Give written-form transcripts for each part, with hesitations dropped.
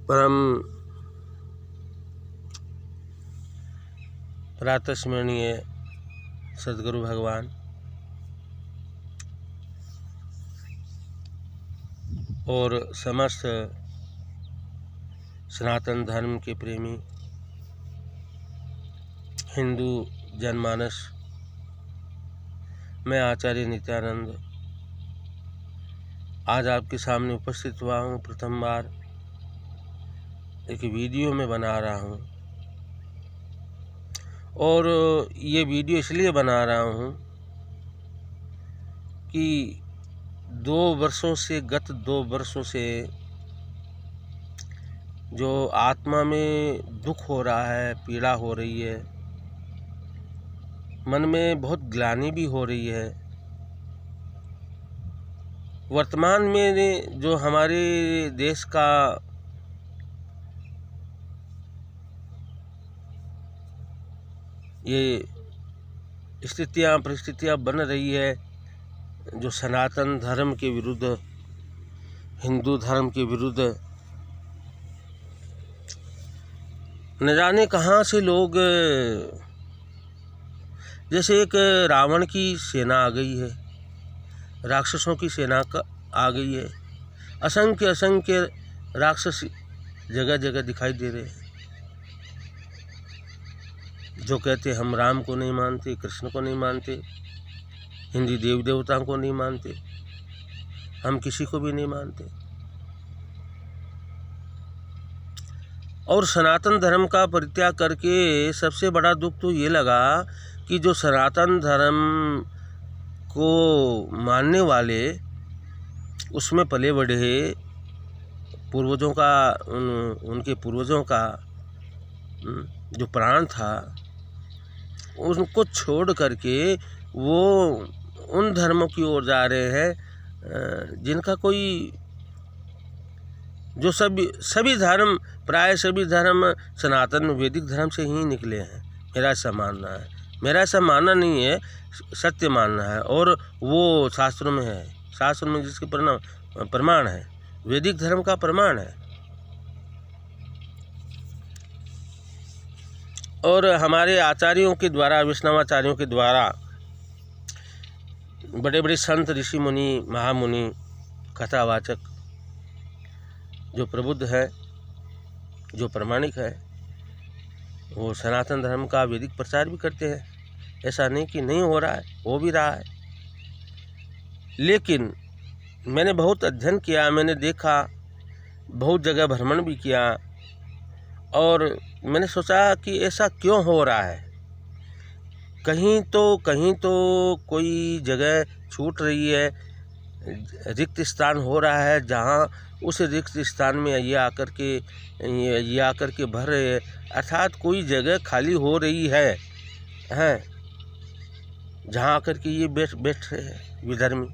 परम प्रातस्मरणीय सद्गुरु भगवान और समस्त सनातन धर्म के प्रेमी हिंदू जनमानस, मैं आचार्य नित्यानंद आज आपके सामने उपस्थित हुआ हूँ। प्रथम बार एक वीडियो में बना रहा हूँ और ये वीडियो इसलिए बना रहा हूँ कि गत 2 वर्षों से जो आत्मा में दुख हो रहा है, पीड़ा हो रही है, मन में बहुत ग्लानि भी हो रही है। वर्तमान में जो हमारे देश का ये परिस्थितियाँ बन रही है, जो सनातन धर्म के विरुद्ध, हिंदू धर्म के विरुद्ध, न जाने कहाँ से लोग, जैसे एक रावण की सेना आ गई है, राक्षसों की सेना आ गई है। असंख्य राक्षस जगह जगह दिखाई दे रहे हैं, जो कहते हम राम को नहीं मानते, कृष्ण को नहीं मानते, हिंदी देव देवताओं को नहीं मानते, हम किसी को भी नहीं मानते। और सनातन धर्म का परित्याग करके सबसे बड़ा दुख तो ये लगा कि जो सनातन धर्म को मानने वाले, उसमें पले बढ़े पूर्वजों का, उनके पूर्वजों का जो प्राण था, उनको छोड़ करके वो उन धर्मों की ओर जा रहे हैं जिनका कोई, जो सभी धर्म, प्राय सभी धर्म सनातन वैदिक धर्म से ही निकले हैं। मेरा ऐसा मानना है, मेरा ऐसा मानना नहीं है, सत्य मानना है। और वो शास्त्रों में है, शास्त्र में जिसके प्रमाण है, वैदिक धर्म का प्रमाण है। और हमारे आचार्यों के द्वारा, वैष्णवाचार्यों के द्वारा, बड़े बड़े संत, ऋषि मुनि, महामुनि, कथावाचक जो प्रबुद्ध है, जो प्रामाणिक है, वो सनातन धर्म का वैदिक प्रचार भी करते हैं। ऐसा नहीं कि नहीं हो रहा है, हो भी रहा है। लेकिन मैंने बहुत अध्ययन किया, मैंने देखा, बहुत जगह भ्रमण भी किया और मैंने सोचा कि ऐसा क्यों हो रहा है। कहीं तो कोई जगह छूट रही है, रिक्त स्थान हो रहा है, जहाँ उस रिक्त स्थान में ये आकर के भर रहे हैं, अर्थात कोई जगह खाली हो रही है, जहाँ आकर के ये बैठ रहे हैं विधर्मी।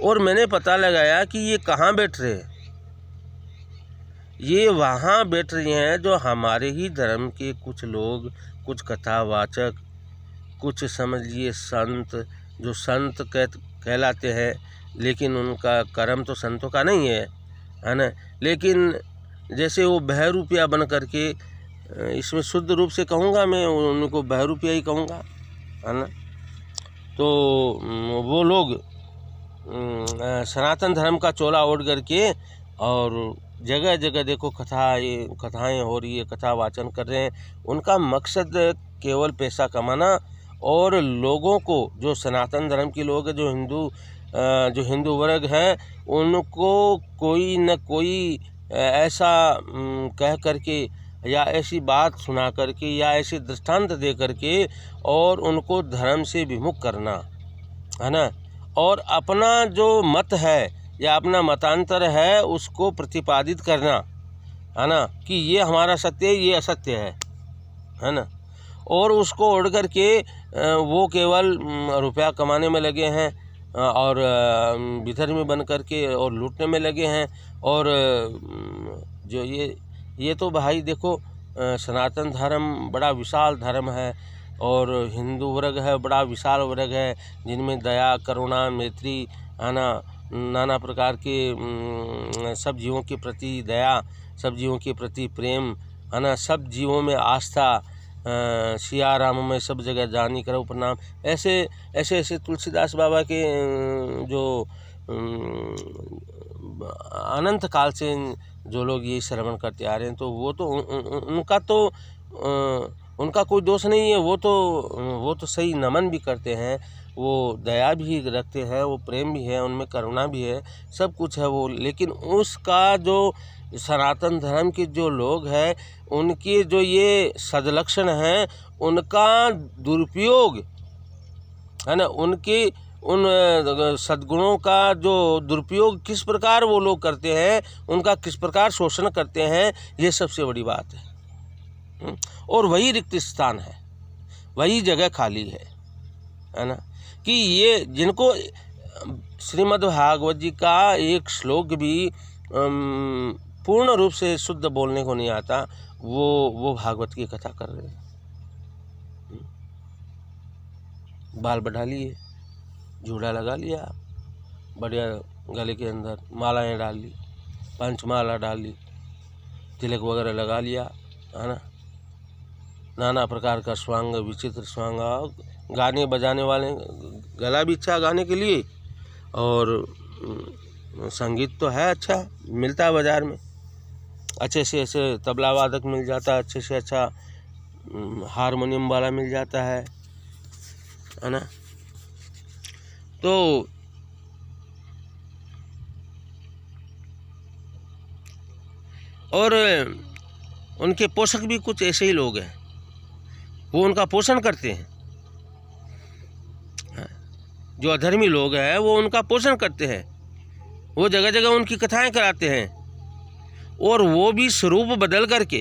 और मैंने पता लगाया कि ये कहाँ बैठ रहे हैं, ये वहाँ बैठ रहे हैं जो हमारे ही धर्म के कुछ लोग, कुछ कथावाचक, कुछ समझिए संत, जो संत कहलाते हैं, लेकिन उनका कर्म तो संतों का नहीं है ना। लेकिन जैसे वो बहरूपिया बन करके, इसमें शुद्ध रूप से कहूँगा मैं, उनको बहरूपिया ही कहूँगा, है ना। तो वो लोग सनातन धर्म का चोला ओढ़ करके और जगह जगह देखो कथाएं हो रही है, कथा वाचन कर रहे हैं। उनका मकसद केवल पैसा कमाना और लोगों को, जो सनातन धर्म के लोग हैं, जो हिंदू वर्ग है, उनको कोई न कोई ऐसा कह करके या ऐसी बात सुना करके या ऐसे दृष्टांत दे करके और उनको धर्म से विमुख करना, है ना। और अपना जो मत है या अपना मतांतर है, उसको प्रतिपादित करना, है ना, कि ये हमारा सत्य है, ये असत्य है ना। और उसको ओढ़ करके वो केवल रुपया कमाने में लगे हैं और विधर्मी बन करके और लूटने में लगे हैं। और जो ये तो भाई देखो, सनातन धर्म बड़ा विशाल धर्म है और हिंदू वर्ग है बड़ा विशाल वर्ग है, जिनमें दया, करुणा, मैत्री, है ना, नाना प्रकार के सब जीवों के प्रति दया, सब जीवों के प्रति प्रेम, है ना, सब जीवों में आस्था, सिया राम में सब जगह जानी करो प्रणाम। ऐसे ऐसे ऐसे तुलसीदास बाबा के जो अनंत काल से जो लोग ये श्रवण करते आ रहे हैं, तो वो तो उनका तो उनका कोई दोष नहीं है। वो तो सही नमन भी करते हैं, वो दया भी रखते हैं, वो प्रेम भी है, उनमें करुणा भी है, सब कुछ है वो। लेकिन उसका जो सनातन धर्म के जो लोग हैं, उनके जो ये सदलक्षण हैं, उनका दुरुपयोग, है ना, उनके उन सद्गुणों का जो दुरुपयोग किस प्रकार वो लोग करते हैं, उनका किस प्रकार शोषण करते हैं, ये सबसे बड़ी बात है। और वही रिक्त स्थान है, वही जगह खाली है ना, कि ये जिनको श्रीमद् भागवत जी का एक श्लोक भी पूर्ण रूप से शुद्ध बोलने को नहीं आता, वो भागवत की कथा कर रहे हैं। बाल बढ़ा लिए, जूड़ा लगा लिया, बढ़िया गले के अंदर मालाएं डाल ली, पंचमाला डाल ली, तिलक वगैरह लगा लिया, है ना, नाना प्रकार का स्वांग, विचित्र स्वांग, गाने बजाने वाले, गला भी अच्छा गाने के लिए, और संगीत तो है अच्छा, मिलता है बाज़ार में, अच्छे से ऐसे तबला वादक मिल जाता है, अच्छे से अच्छा हारमोनियम वाला मिल जाता है ना। तो और उनके पोषक भी कुछ ऐसे ही लोग हैं, वो उनका पोषण करते हैं। जो अधर्मी लोग हैं वो उनका पोषण करते हैं, वो जगह जगह उनकी कथाएं कराते हैं, और वो भी स्वरूप बदल करके,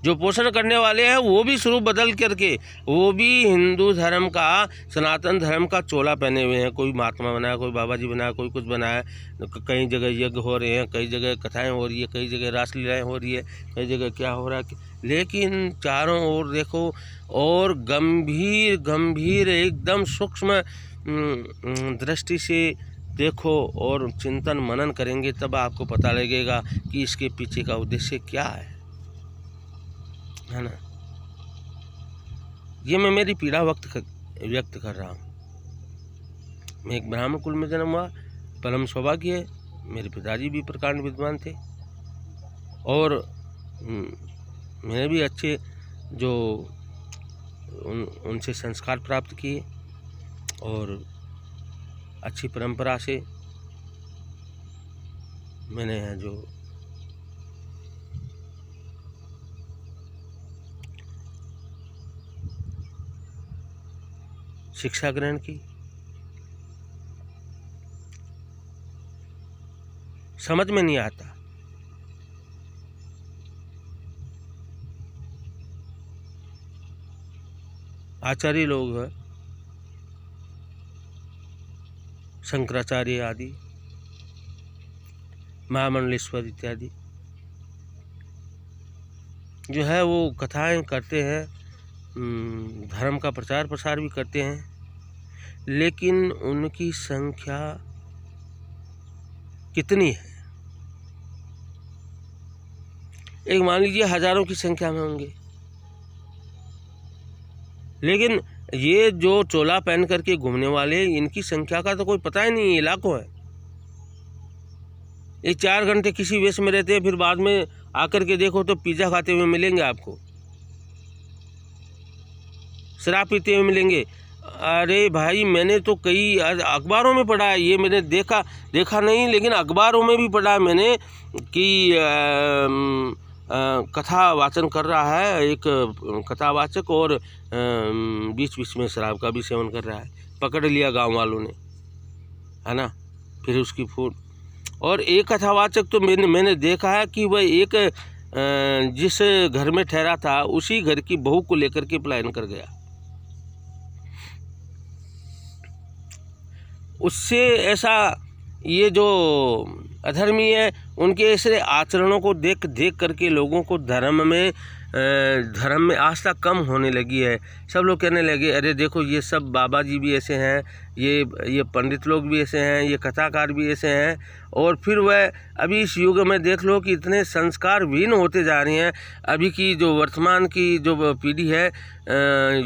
जो पोषण करने वाले हैं वो भी स्वरूप बदल करके, वो भी हिंदू धर्म का, सनातन धर्म का चोला पहने हुए हैं। कोई महात्मा बनाया, कोई बाबा जी बनाया, कोई कुछ बनाया, कई जगह यज्ञ हो रहे हैं, कई जगह कथाएं हो रही है, कई जगह रासलीलाएँ हो रही है, कई जगह क्या हो रहा है। लेकिन चारों ओर देखो, और गंभीर गंभीर एकदम सूक्ष्म दृष्टि से देखो और चिंतन मनन करेंगे, तब आपको पता लगेगा कि इसके पीछे का उद्देश्य क्या है ना। ये मैं मेरी पीड़ा व्यक्त कर रहा हूँ। मैं एक ब्राह्मण कुल में जन्म हुआ, परम सौभाग्य है। मेरे पिताजी भी प्रकांड विद्वान थे, और मैंने भी अच्छे जो उनसे संस्कार प्राप्त किए, और अच्छी परंपरा से मैंने जो शिक्षा ग्रहण की, समझ में नहीं आता। आचार्य लोग हैं, शंकराचार्य आदि, महामंडलेश्वर इत्यादि, जो है वो कथाएं करते हैं, धर्म का प्रचार प्रसार भी करते हैं, लेकिन उनकी संख्या कितनी है? एक मान लीजिए हजारों की संख्या में होंगे, लेकिन ये जो चोला पहन करके घूमने वाले, इनकी संख्या का तो कोई पता ही नहीं है, लाखों है। ये 4 घंटे किसी वेश में रहते हैं, फिर बाद में आकर के देखो तो पिज़्ज़ा खाते हुए मिलेंगे आपको, शराब पीते हुए मिलेंगे। अरे भाई, मैंने तो कई अखबारों में पढ़ा है, ये मैंने देखा नहीं, लेकिन अखबारों में भी पढ़ा है मैंने कि कथा वाचन कर रहा है एक कथावाचक, और बीच बीच में शराब का भी सेवन कर रहा है, पकड़ लिया गांव वालों ने, है ना। फिर उसकी फूट, और एक कथावाचक तो मैंने देखा है कि वह एक जिस घर में ठहरा था, उसी घर की बहू को लेकर के पलायन कर गया। उससे ऐसा, ये जो अधर्मी है, उनके ऐसे आचरणों को देख करके लोगों को धर्म में धर्म में आस्था कम होने लगी है। सब लोग कहने लगे अरे देखो ये सब बाबा जी भी ऐसे हैं, ये पंडित लोग भी ऐसे हैं, ये कथाकार भी ऐसे हैं। और फिर वह अभी इस युग में देख लो कि इतने संस्कार विहीन होते जा रहे हैं। अभी की जो वर्तमान की जो पीढ़ी है,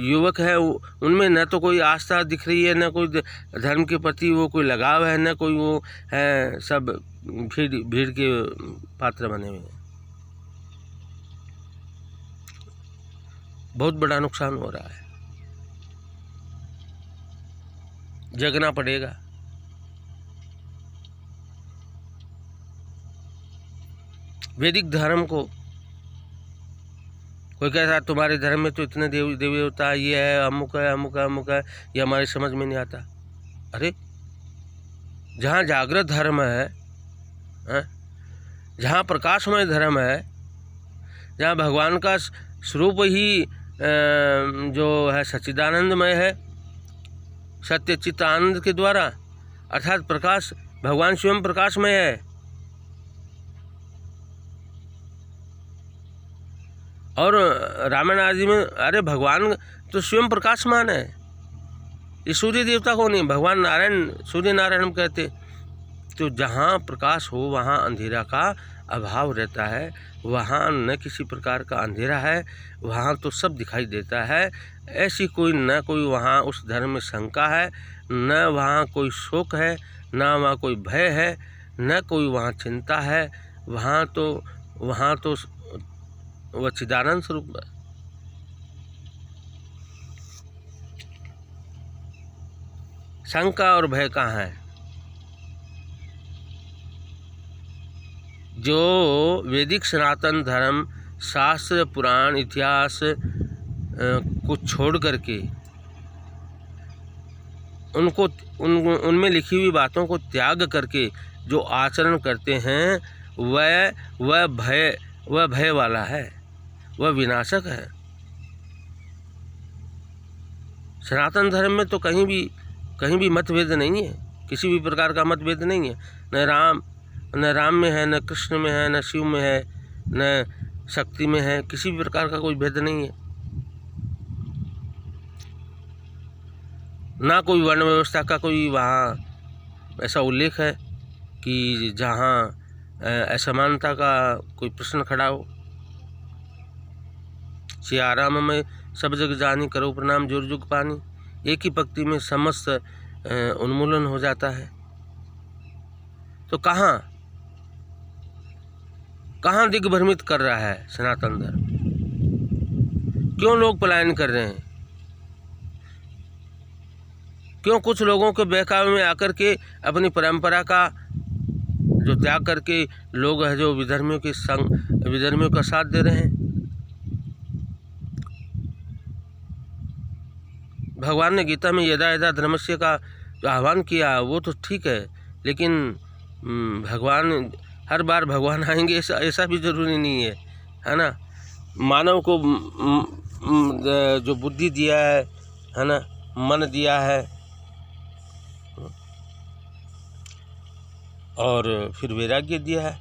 युवक है, उनमें न तो कोई आस्था दिख रही है, न कोई धर्म के प्रति वो कोई लगाव है, न कोई वो है, सब भीड़ के पात्र बने हुए हैं। बहुत बड़ा नुकसान हो रहा है, जगना पड़ेगा। वैदिक धर्म को कोई कहता है तुम्हारे धर्म में तो इतने देवी देवता ये है, अमुक है, अमुक है, अमुक है, ये हमारे समझ में नहीं आता। अरे जहाँ जागृत धर्म है, जहाँ प्रकाशमय धर्म है, जहाँ भगवान का स्वरूप ही जो है सच्चिदानंदमय है, सत्य चित्त आनंद के द्वारा, अर्थात प्रकाश, भगवान स्वयं प्रकाशमय है। और रामायण आदि में अरे भगवान तो स्वयं प्रकाशमान है, ये सूर्य देवता को नहीं, भगवान नारायण, सूर्य नारायण हम कहते। तो जहाँ प्रकाश हो वहाँ अंधेरा का अभाव रहता है, वहाँ न किसी प्रकार का अंधेरा है, वहाँ तो सब दिखाई देता है। ऐसी कोई न कोई वहाँ उस धर्म में शंका है, न वहाँ कोई शोक है, न वहाँ कोई भय है, न कोई वहाँ चिंता है। वहाँ तो वह चिदानंद स्वरूप है। शंका और भय कहाँ है? जो वैदिक सनातन धर्म, शास्त्र, पुराण, इतिहास को छोड़ करके उनमें लिखी हुई बातों को त्याग करके जो आचरण करते हैं, वह भय वाला है, वह विनाशक है। सनातन धर्म में तो कहीं भी मतभेद नहीं है, किसी भी प्रकार का मतभेद नहीं है। न राम में है, न कृष्ण में है, न शिव में है, न शक्ति में है, किसी भी प्रकार का कोई भेद नहीं है। ना कोई वर्ण व्यवस्था का कोई वहाँ ऐसा उल्लेख है कि जहाँ असमानता का कोई प्रश्न खड़ा हो। सियाराम में सब जग जानी, करो प्रणाम जुग जुग पानी, एक ही पंक्ति में समस्त उन्मूलन हो जाता है। तो कहाँ दिग्भ्रमित कर रहा है सनातन धर्म? क्यों लोग पलायन कर रहे हैं? क्यों कुछ लोगों के बहकावे में आकर के अपनी परंपरा का जो त्याग करके लोग है जो विधर्मियों का साथ दे रहे हैं? भगवान ने गीता में यदा यदा धर्मस्य का जो आह्वान किया वो तो ठीक है, लेकिन भगवान हर बार भगवान आएंगे ऐसा भी जरूरी नहीं है ना। मानव को जो बुद्धि दिया है ना, मन दिया है, और फिर वैराग्य दिया है।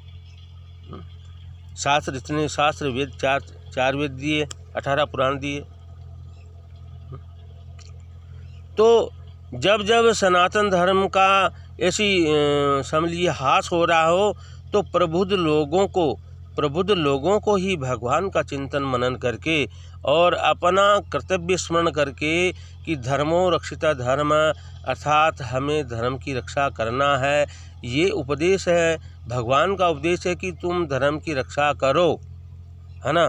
शास्त्र, इतने शास्त्र, वेद, चार वेद दिए, 18 पुराण दिए। तो जब सनातन धर्म का ऐसी समझिए हास हो रहा हो, तो प्रबुद्ध लोगों को ही भगवान का चिंतन मनन करके और अपना कर्तव्य स्मरण करके कि धर्मो रक्षिता धर्म, अर्थात हमें धर्म की रक्षा करना है, ये उपदेश है। भगवान का उपदेश है कि तुम धर्म की रक्षा करो, है ना।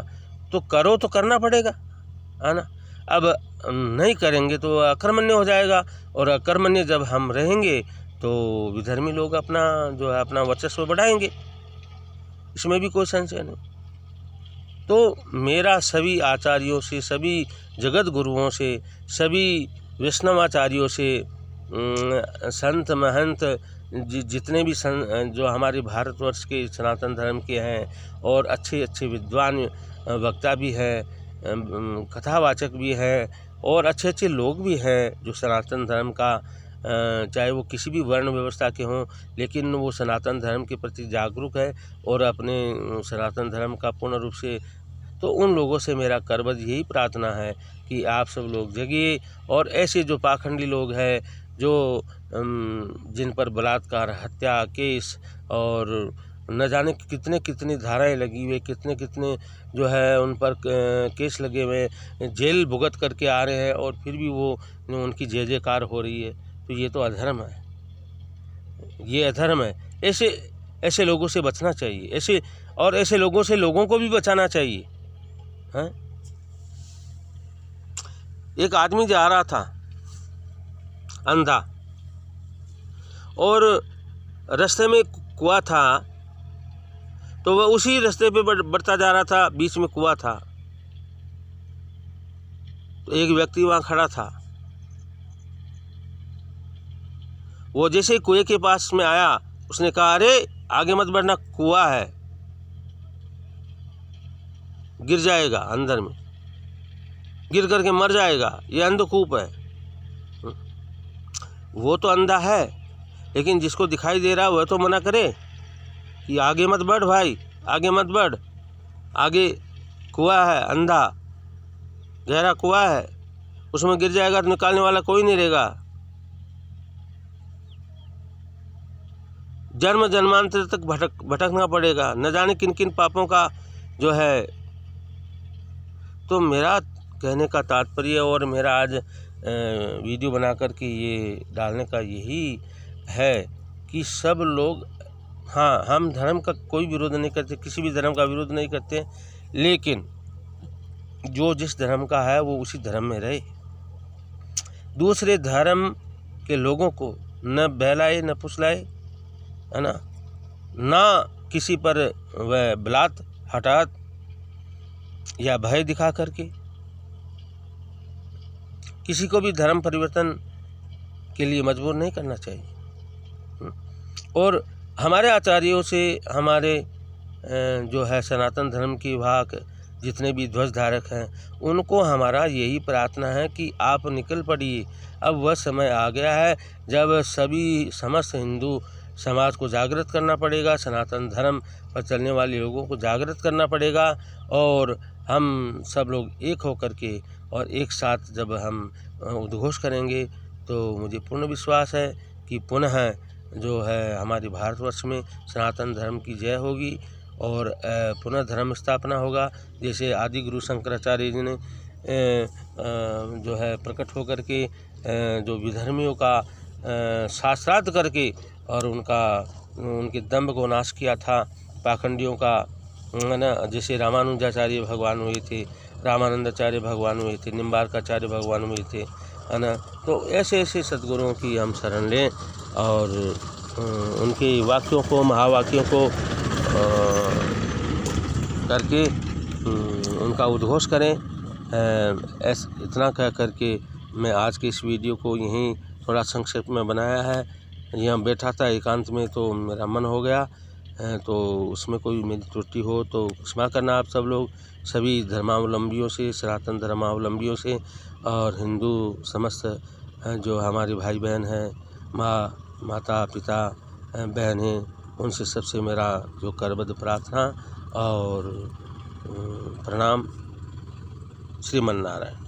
तो करो तो करना पड़ेगा, है ना। अब नहीं करेंगे तो अकर्मण्य हो जाएगा, और अकर्मण्य जब हम रहेंगे तो विधर्मी लोग अपना वर्चस्व बढ़ाएंगे, इसमें भी कोई संशय नहीं। तो मेरा सभी आचार्यों से, सभी जगत गुरुओं से, सभी वैष्णवाचार्यों से, संत महंत जितने भी जो हमारे भारतवर्ष के सनातन धर्म के हैं, और अच्छे विद्वान वक्ता भी हैं, कथावाचक भी हैं, और अच्छे लोग भी हैं जो सनातन धर्म का, चाहे वो किसी भी वर्ण व्यवस्था के हों, लेकिन वो सनातन धर्म के प्रति जागरूक है और अपने सनातन धर्म का पूर्ण रूप से तो उन लोगों से मेरा करबद्ध यही प्रार्थना है कि आप सब लोग जगिए और ऐसे जो पाखंडी लोग हैं जो जिन पर बलात्कार, हत्या केस और न जाने कितने कितनी धाराएं लगी हुई, कितने कितने जो है उन पर केस लगे हुए, जेल भुगत करके आ रहे हैं और फिर भी वो उनकी जय जयकार हो रही है, तो ये तो अधर्म है, ये अधर्म है। ऐसे लोगों से बचना चाहिए, ऐसे लोगों से लोगों को भी बचाना चाहिए। हैं? एक आदमी जा रहा था अंधा और रास्ते में कुआं था, तो वह उसी रास्ते पे बढ़ता जा रहा था, बीच में कुआं था। तो एक व्यक्ति वहाँ खड़ा था, वो जैसे ही कुएं के पास में आया उसने कहा, अरे आगे मत बढ़ना, कुआं है, गिर जाएगा, अंदर में गिर करके मर जाएगा, ये अंधकूप है। वो तो अंधा है, लेकिन जिसको दिखाई दे रहा है वह तो मना करे कि आगे मत बढ़ भाई, आगे मत बढ़, आगे कुआं है, अंधा गहरा कुआं है, उसमें गिर जाएगा तो निकालने वाला कोई नहीं रहेगा, जन्म जन्मांतर तक भटकना पड़ेगा, न जाने किन किन पापों का जो है। तो मेरा कहने का तात्पर्य और मेरा आज वीडियो बना कर के ये डालने का यही है कि सब लोग, हाँ, हम धर्म का कोई विरोध नहीं करते, किसी भी धर्म का विरोध नहीं करते, लेकिन जो जिस धर्म का है वो उसी धर्म में रहे, दूसरे धर्म के लोगों को न बहलाए न फुसलाए, है ना किसी पर वह बलात् हठात या भय दिखा करके किसी को भी धर्म परिवर्तन के लिए मजबूर नहीं करना चाहिए। और हमारे आचार्यों से, हमारे जो है सनातन धर्म की वाहक जितने भी ध्वज धारक हैं, उनको हमारा यही प्रार्थना है कि आप निकल पड़िए। अब वह समय आ गया है जब सभी समस्त हिंदू समाज को जागृत करना पड़ेगा, सनातन धर्म पर चलने वाले लोगों को जागृत करना पड़ेगा, और हम सब लोग एक होकर के और एक साथ जब हम उद्घोष करेंगे तो मुझे पूर्ण विश्वास है कि पुनः जो है हमारे भारतवर्ष में सनातन धर्म की जय होगी और पुनः धर्म स्थापना होगा। जैसे आदि गुरु शंकराचार्य जी ने जो है प्रकट होकर के जो विधर्मियों का शास्त्रार्थ करके और उनके दंभ को नाश किया था, पाखंडियों का, है ना। जैसे रामानुजाचार्य भगवान हुए थे, रामानंदाचार्य भगवान हुए थे, निम्बार्काचार्य भगवान हुए थे, है ना। तो ऐसे ऐसे सद्गुरुओं की हम शरण लें और उनके वाक्यों को, महावाक्यों को करके उनका उद्घोष करें। इतना कह करके मैं आज के इस वीडियो को यहीं थोड़ा संक्षेप में बनाया है। यहाँ बैठा था एकांत में तो मेरा मन हो गया, तो उसमें कोई मेरी त्रुटि हो तो क्षमा करना आप सब लोग, सभी धर्मावलंबियों से, सनातन धर्मावलंबियों से और हिंदू समस्त जो हमारे भाई बहन हैं, माता पिता बहनें, उनसे सबसे मेरा जो करबद्ध प्रार्थना और प्रणाम। श्रीमन नारायण।